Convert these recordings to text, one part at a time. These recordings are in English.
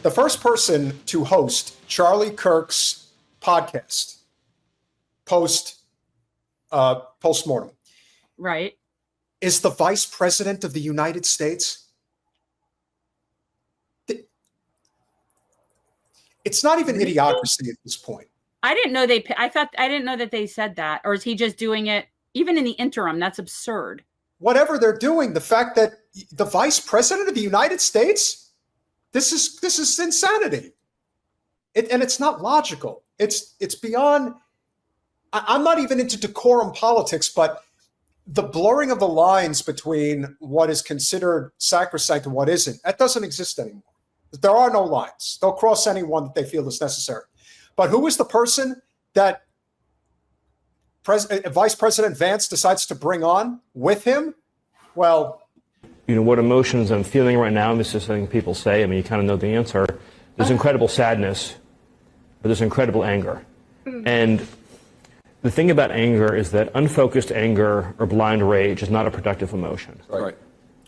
The first person to host Charlie Kirk's podcast post-mortem, right, is the Vice President of the United States. It's not even idiocracy at this point. I didn't know I didn't know that they said that. Or is he just doing it even in the interim? That's absurd. Whatever they're doing, the fact that the Vice President of the United States, this is insanity. And it's not logical. It's beyond. I'm not even into decorum politics, but the blurring of the lines between what is considered sacrosanct and what isn't, that doesn't exist anymore. There are no lines. They'll cross anyone that they feel is necessary. But who is the person that Vice President Vance decides to bring on with him? Well, what emotions I'm feeling right now, this is something people say. I mean, you kind of know the answer. There's incredible sadness, but there's incredible anger. And the thing about anger is that unfocused anger or blind rage is not a productive emotion. Right.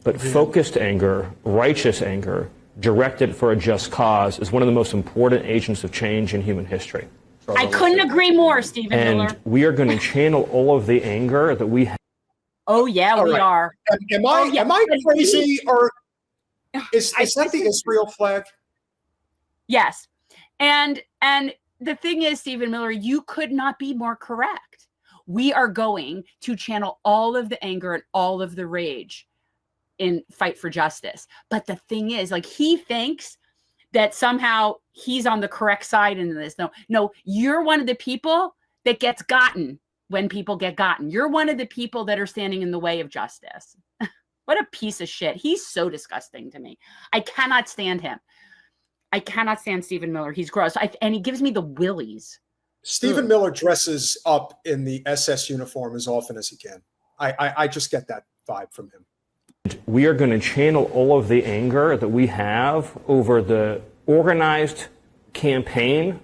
But focused anger, righteous anger, directed for a just cause is one of the most important agents of change in human history. I couldn't agree more, Stephen Miller. And we are going to channel all of the anger that we have. Oh, yeah, we are. Am I crazy, or is that the Israel flag? Yes. And the thing is, Stephen Miller, you could not be more correct. We are going to channel all of the anger and all of the rage in fight for justice. But the thing is, like, he thinks that somehow he's on the correct side in this. No, you're one of the people that gets gotten when people get gotten. You're one of the people that are standing in the way of justice. What a piece of shit. He's so disgusting to me. I cannot stand him. I cannot stand Stephen Miller. He's gross. And he gives me the willies. Stephen Miller dresses up in the SS uniform as often as he can. I just get that vibe from him. We are going to channel all of the anger that we have over the organized campaign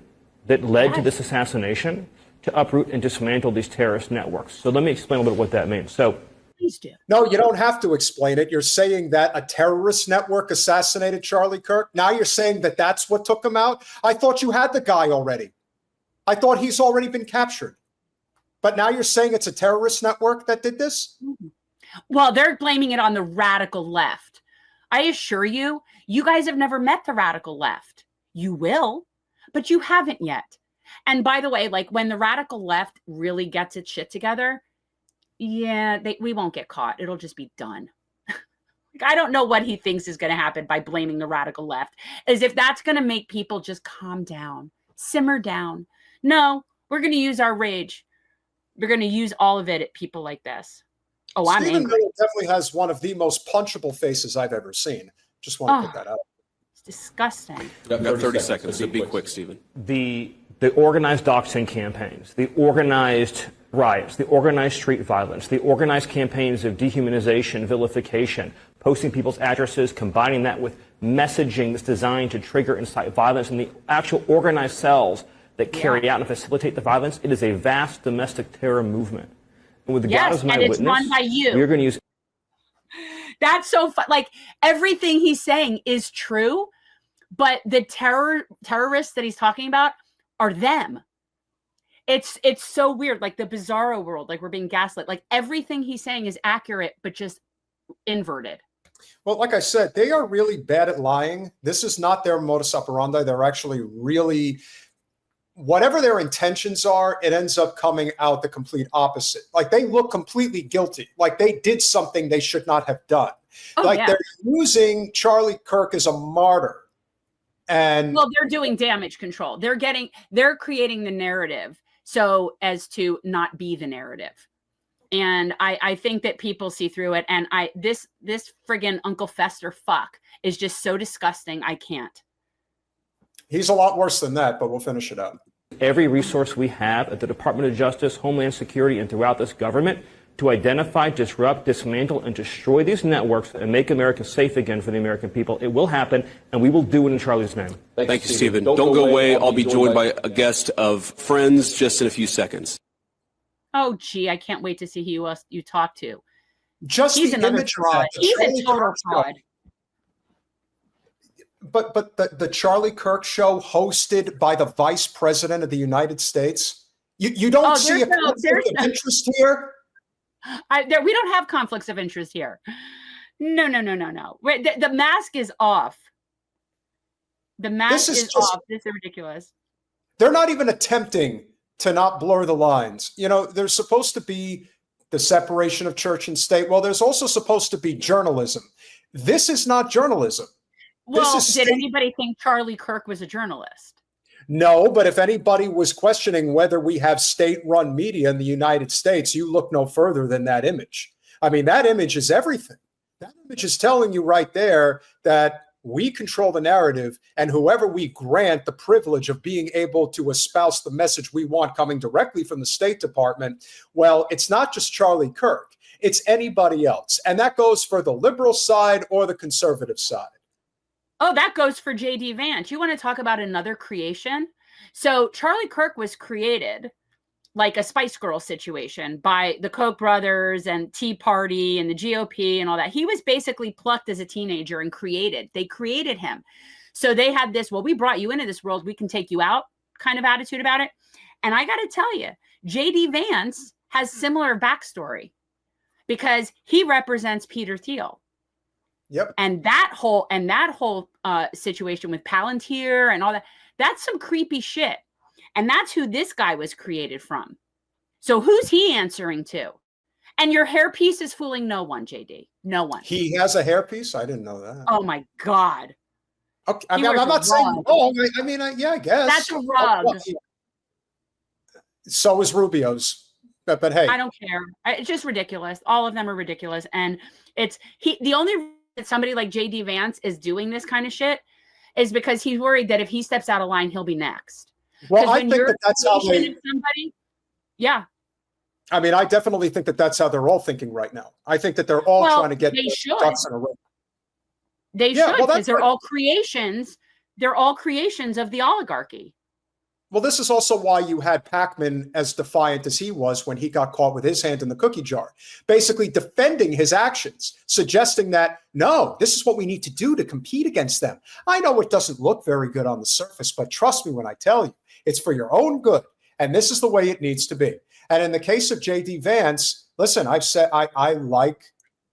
that led to this assassination to uproot and dismantle these terrorist networks. So let me explain a little bit what that means. So, please do. No, you don't have to explain it. You're saying that a terrorist network assassinated Charlie Kirk. Now you're saying that that's what took him out. I thought you had the guy already. I thought he's already been captured. But now you're saying it's a terrorist network that did this? Mm-hmm. Well, they're blaming it on the radical left. I assure you, you guys have never met the radical left. You will, but you haven't yet. And by the way, like, when the radical left really gets its shit together, yeah, we won't get caught. It'll just be done. I don't know what he thinks is going to happen by blaming the radical left, as if that's going to make people just calm down, simmer down. No, we're going to use our rage. We're going to use all of it at people like this. Oh, I'm angry. Stephen Miller definitely has one of the most punchable faces I've ever seen. Just want to put that out. It's disgusting. You've got 30 seconds. So be quick, Stephen. The organized doxing campaigns, the organized riots, the organized street violence, the organized campaigns of dehumanization, vilification, posting people's addresses, combining that with messaging that's designed to trigger and incite violence, and the actual organized cells that carry out and facilitate the violence, it is a vast domestic terror movement. And with God as my witness, it's run by you. We're going to use. That's so fun. Like, everything he's saying is true, but the terrorists that he's talking about are them. It's so weird, like the bizarro world, like we're being gaslit. Like, everything he's saying is accurate, but just inverted. Well, like I said, they are really bad at lying. This is not their modus operandi. They're actually really, whatever their intentions are, it ends up coming out the complete opposite. Like, they look completely guilty. Like, they did something they should not have done. They're using Charlie Kirk as a martyr. And well, they're doing damage control. They're creating the narrative so as to not be the narrative. And I think that people see through it. And this friggin' Uncle Fester fuck is just so disgusting. I can't. He's a lot worse than that, but we'll finish it up. Every resource we have at the Department of Justice, Homeland Security, and throughout this government to identify, disrupt, dismantle, and destroy these networks and make America safe again for the American people. It will happen, and we will do it in Charlie's name. Thank you, Stephen. Don't go away. I'll be joined by a guest of Friends just in a few seconds. Oh, gee, I can't wait to see who else you talk to. Just He's the image of He's a total fraud. But the Charlie Kirk show hosted by the Vice President of the United States, you don't see a conflict of interest here? We don't have conflicts of interest here. No. The mask is off. The mask is off. This is ridiculous. They're not even attempting to not blur the lines. You know, there's supposed to be the separation of church and state. Well, there's also supposed to be journalism. This is not journalism. Well, did anybody think Charlie Kirk was a journalist? No, but if anybody was questioning whether we have state-run media in the United States, you look no further than that image. I mean, that image is everything. That image is telling you right there that we control the narrative, and whoever we grant the privilege of being able to espouse the message we want coming directly from the State Department, well, it's not just Charlie Kirk, it's anybody else. And that goes for the liberal side or the conservative side. Oh, that goes for J.D. Vance. You want to talk about another creation? So Charlie Kirk was created like a Spice Girl situation by the Koch brothers and Tea Party and the GOP and all that. He was basically plucked as a teenager and created. They created him. So they had this, well, we brought you into this world, we can take you out kind of attitude about it. And I got to tell you, J.D. Vance has similar backstory because he represents Peter Thiel. Yep. And that whole situation with Palantir and all that, that's some creepy shit. And that's who this guy was created from. So who's he answering to? And your hairpiece is fooling no one, JD. No one. He has a hairpiece? I didn't know that. Oh my God. Okay. I mean, I'm not saying wrong. I mean, yeah, I guess. That's a rug. So is Rubio's. But hey. I don't care. It's just ridiculous. All of them are ridiculous. And the only reason that somebody like J.D. Vance is doing this kind of shit is because he's worried that if he steps out of line, he'll be next. Well, I think that's how they. Yeah. I mean, I definitely think that's how they're all thinking right now. I think that they're all trying to get ducks in a row. They should, because they're all creations. They're all creations of the oligarchy. Well, this is also why you had Pac-Man as defiant as he was when he got caught with his hand in the cookie jar, basically defending his actions, suggesting that, no, this is what we need to do to compete against them. I know it doesn't look very good on the surface, but trust me when I tell you, it's for your own good. And this is the way it needs to be. And in the case of J.D. Vance, listen, I've said I like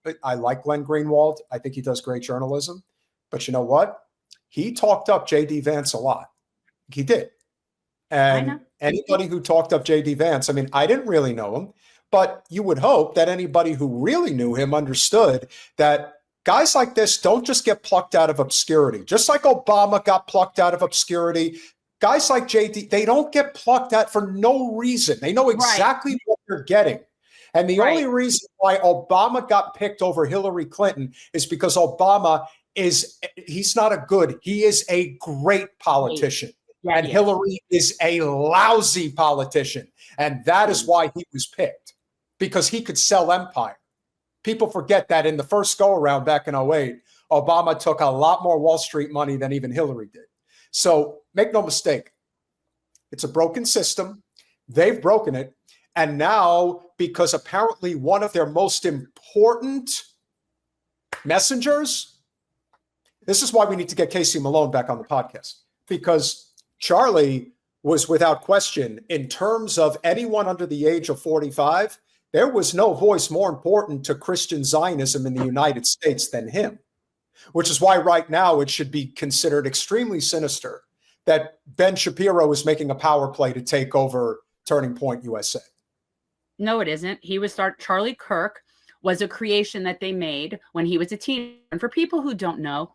Glenn Greenwald. I think he does great journalism. But you know what? He talked up J.D. Vance a lot. He did. And anybody who talked up J.D. Vance, I mean, I didn't really know him, but you would hope that anybody who really knew him understood that guys like this don't just get plucked out of obscurity. Just like Obama got plucked out of obscurity, guys like J.D., they don't get plucked out for no reason. They know exactly what they're getting. And the only reason why Obama got picked over Hillary Clinton is because Obama he's not a good, he is a great politician. Yeah, and Hillary is a lousy politician. And that is why he was picked, because he could sell empire. People forget that in the first go around back in 2008, Obama took a lot more Wall Street money than even Hillary did. So make no mistake, it's a broken system. They've broken it. And now, because apparently one of their most important messengers, this is why we need to get Casey Malone back on the podcast, because Charlie was without question, in terms of anyone under the age of 45, there was no voice more important to Christian Zionism in the United States than him, which is why right now it should be considered extremely sinister that Ben Shapiro is making a power play to take over Turning Point USA. No, it isn't. Charlie Kirk was a creation that they made when he was a teenager. And for people who don't know,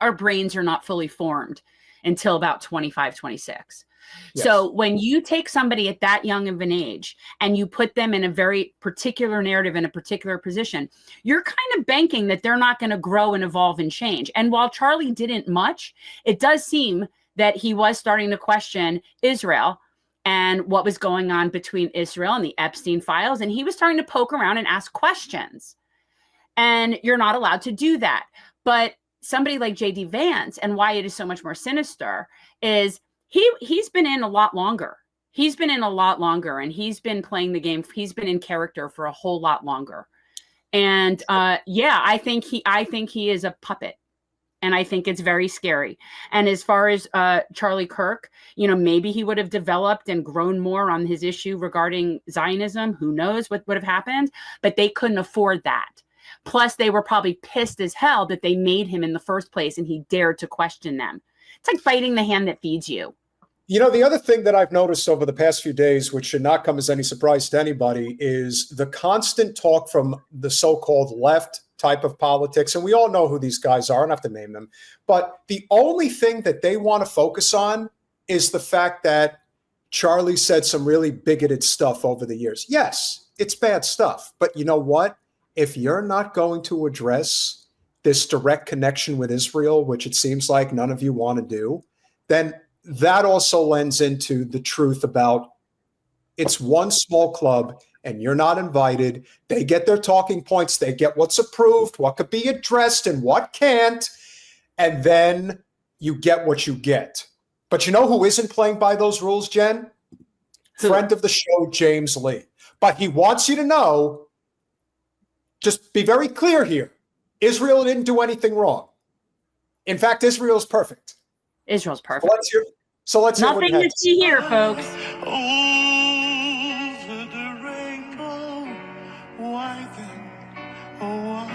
our brains are not fully formed until about 25, 26. Yes. So when you take somebody at that young of an age and you put them in a very particular narrative in a particular position, you're kind of banking that they're not going to grow and evolve and change. And while Charlie didn't much, it does seem that he was starting to question Israel and what was going on between Israel and the Epstein files. And he was starting to poke around and ask questions. And you're not allowed to do that. But somebody like J.D. Vance, and why it is so much more sinister, is he's been in a lot longer. He's been in a lot longer, and he's been playing the game. He's been in character for a whole lot longer. And I think he is a puppet. And I think it's very scary. And as far as Charlie Kirk, maybe he would have developed and grown more on his issue regarding Zionism. Who knows what would have happened? But they couldn't afford that. Plus, they were probably pissed as hell that they made him in the first place and he dared to question them. It's like biting the hand that feeds you. The other thing that I've noticed over the past few days, which should not come as any surprise to anybody, is the constant talk from the so-called left type of politics. And we all know who these guys are. I don't have to name them. But the only thing that they want to focus on is the fact that Charlie said some really bigoted stuff over the years. Yes, it's bad stuff. But you know what? If you're not going to address this direct connection with Israel, which it seems like none of you want to do, then that also lends into the truth about it's one small club and you're not invited. They get their talking points. They get what's approved, what could be addressed and what can't. And then you get what you get. But you know who isn't playing by those rules, Jen? Friend of the show, James Lee. But he wants you to know, just be very clear here. Israel didn't do anything wrong. In fact, Israel's perfect. Israel's perfect. So let's hear nothing to see here, folks. Over the rainbow, why then, why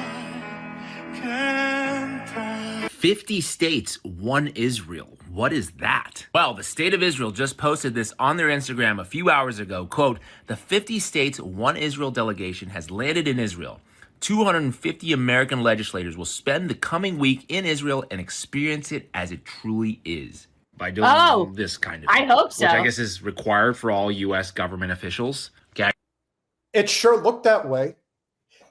can't I? 50 states, one Israel. What is that? Well, the state of Israel just posted this on their Instagram a few hours ago. Quote, the 50 states, one Israel delegation has landed in Israel. 250 American legislators will spend the coming week in Israel and experience it as it truly is. By doing this kind of thing. I hope so. Which I guess is required for all U.S. government officials. Okay. It sure looked that way.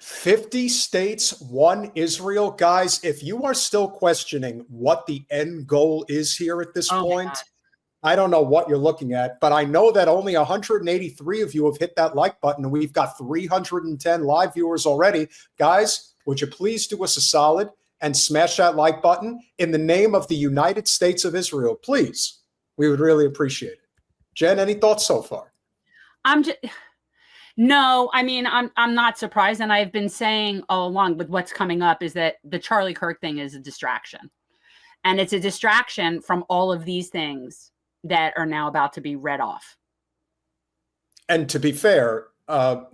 50 states, one Israel. Guys, if you are still questioning what the end goal is here at this point, I don't know what you're looking at, but I know that only 183 of you have hit that like button, and we've got 310 live viewers already. Guys, would you please do us a solid and smash that like button in the name of the United States of Israel, please? We would really appreciate it. Jen, any thoughts so far? No, I mean, I'm not surprised. And I've been saying all along with what's coming up is that the Charlie Kirk thing is a distraction. And it's a distraction from all of these things that are now about to be read off. And to be fair,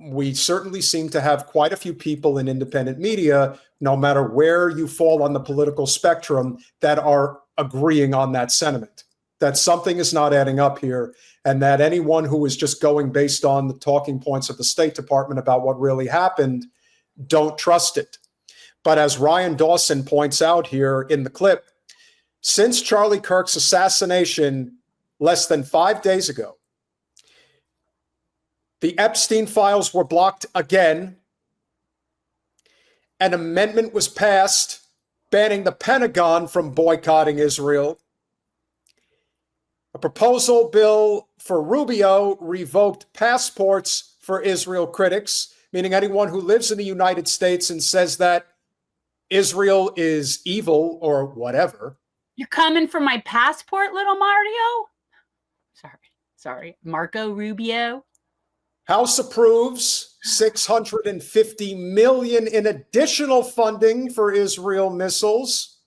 we certainly seem to have quite a few people in independent media, no matter where you fall on the political spectrum, that are agreeing on that sentiment, that something is not adding up here, and that anyone who is just going based on the talking points of the State Department about what really happened, don't trust it. But as Ryan Dawson points out here in the clip, since Charlie Kirk's assassination less than 5 days ago, the Epstein files were blocked again. An amendment was passed banning the Pentagon from boycotting Israel. A proposal bill for Rubio revoked passports for Israel critics, meaning anyone who lives in the United States and says that Israel is evil or whatever. You're coming for my passport, little Mario? Sorry. Marco Rubio. House approves $650 million in additional funding for Israel missiles.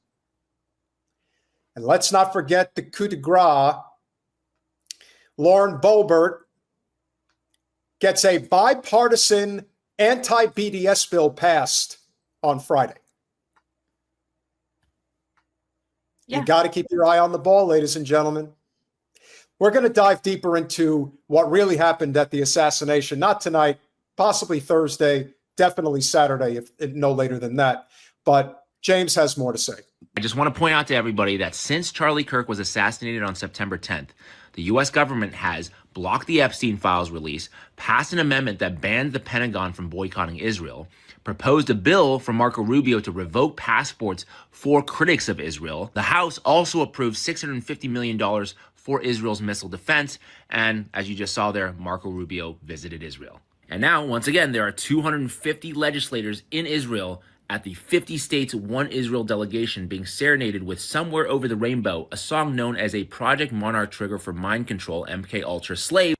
And let's not forget the coup de grace. Lauren Boebert gets a bipartisan anti-BDS bill passed on Friday. Yeah. You got to keep your eye on the ball, ladies and gentlemen. We're going to dive deeper into what really happened at the assassination, not tonight, possibly Thursday, definitely Saturday, if no later than that. But James has more to say. I just want to point out to everybody that since Charlie Kirk was assassinated on September 10th, the U.S. government has blocked the Epstein files release, passed an amendment that banned the Pentagon from boycotting Israel, proposed a bill from Marco Rubio to revoke passports for critics of Israel. The House also approved $650 million for Israel's missile defense. And as you just saw there, Marco Rubio visited Israel. And now, once again, there are 250 legislators in Israel at the 50 states One Israel delegation being serenaded with Somewhere Over the Rainbow, a song known as a Project Monarch trigger for mind control MK Ultra slave.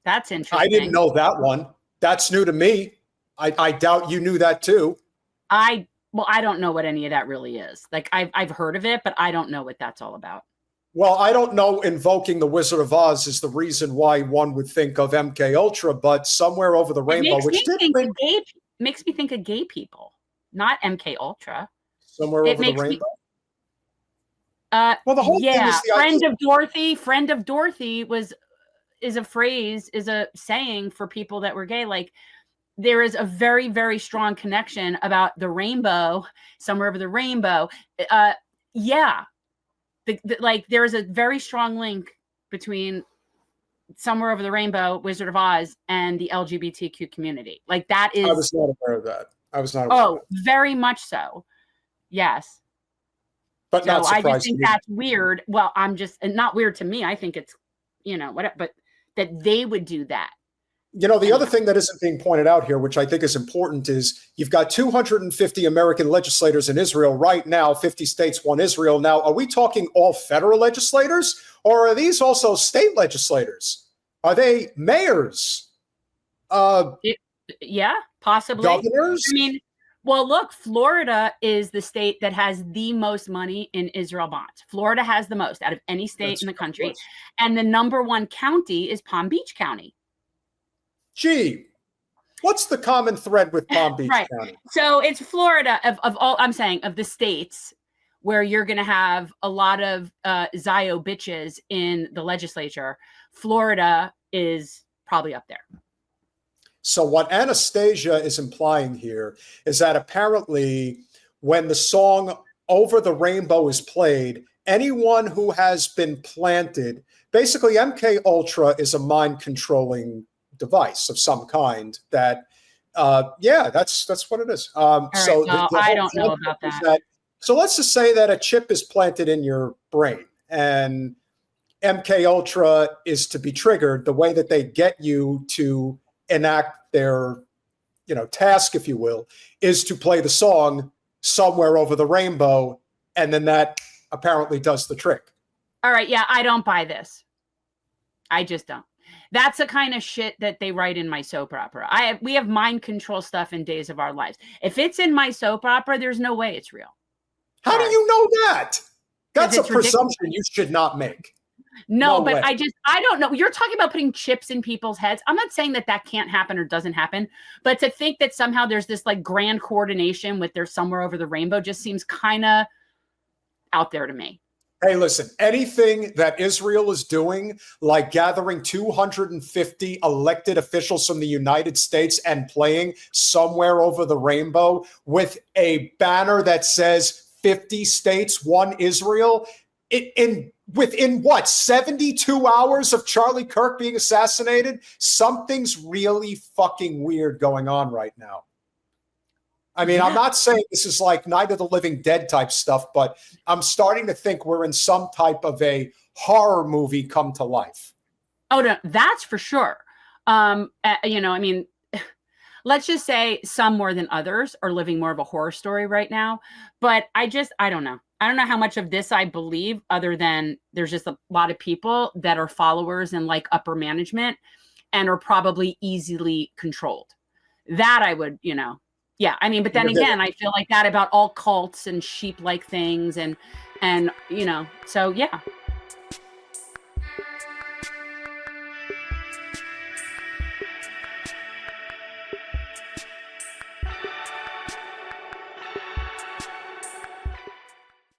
That's interesting. I didn't know that one. That's new to me. I doubt you knew that too. I Well, I don't know what any of that really is. Like I've heard of it, but I don't know what that's all about. Well, I don't know invoking the Wizard of Oz is the reason why one would think of MK Ultra, but Somewhere Over the Rainbow, which did bring makes me think of gay people, not MK Ultra. Somewhere Over the Rainbow. Well, the whole thing is the friend idea. of Dorothy. Friend of Dorothy is a phrase, is a saying for people that were gay. Like there is a very, very strong connection about the rainbow, Somewhere Over the Rainbow. Yeah. Like there is a very strong link between Somewhere Over the Rainbow, Wizard of Oz, and the LGBTQ community. Like that is. I was not aware of that. I was not aware of that. Very much so. Yes. But so not surprising. I just think that's weird. Well, I'm just not weird to me. I think it's, whatever, but that they would do that. The other thing that isn't being pointed out here, which I think is important, is you've got 250 American legislators in Israel right now, 50 states, one Israel. Now, are we talking all federal legislators, or are these also state legislators? Are they mayors? Yeah, possibly. Governors? I mean, well, look, Florida is the state that has the most money in Israel bonds. Florida has the most out of any state in the country. And the number one county is Palm Beach County. Gee, what's the common thread with Palm Beach County? So it's Florida of all, I'm saying, of the states where you're going to have a lot of Zio bitches in the legislature. Florida is probably up there. So what Anastasia is implying here is that apparently when the song Over the Rainbow is played, anyone who has been planted, basically MK Ultra is a mind controlling device of some kind that, that's what it is. So I don't know about that. So let's just say that a chip is planted in your brain and MK Ultra is to be triggered. The way that they get you to enact their, task, if you will, is to play the song Somewhere Over the Rainbow. And then that apparently does the trick. All right. Yeah. I don't buy this. I just don't. That's the kind of shit that they write in my soap opera. We have mind control stuff in Days of Our Lives. If it's in my soap opera, there's no way it's real. How do you know that? That's a presumption ridiculous. You should not make. No, but way. I don't know. You're talking about putting chips in people's heads. I'm not saying that can't happen or doesn't happen, but to think that somehow there's this like grand coordination with their Somewhere Over the Rainbow just seems kind of out there to me. Hey, listen, anything that Israel is doing, like gathering 250 elected officials from the United States and playing Somewhere Over the Rainbow with a banner that says 50 states, one Israel, within what, 72 hours of Charlie Kirk being assassinated? Something's really fucking weird going on right now. I mean, I'm not saying this is like Night of the Living Dead type stuff, but I'm starting to think we're in some type of a horror movie come to life. Oh, no, that's for sure. I mean, let's just say some more than others are living more of a horror story right now. But I don't know. I don't know how much of this I believe, other than there's just a lot of people that are followers and like upper management and are probably easily controlled. That I would, yeah. I mean, but then again, I feel like that about all cults and sheep-like things and so yeah.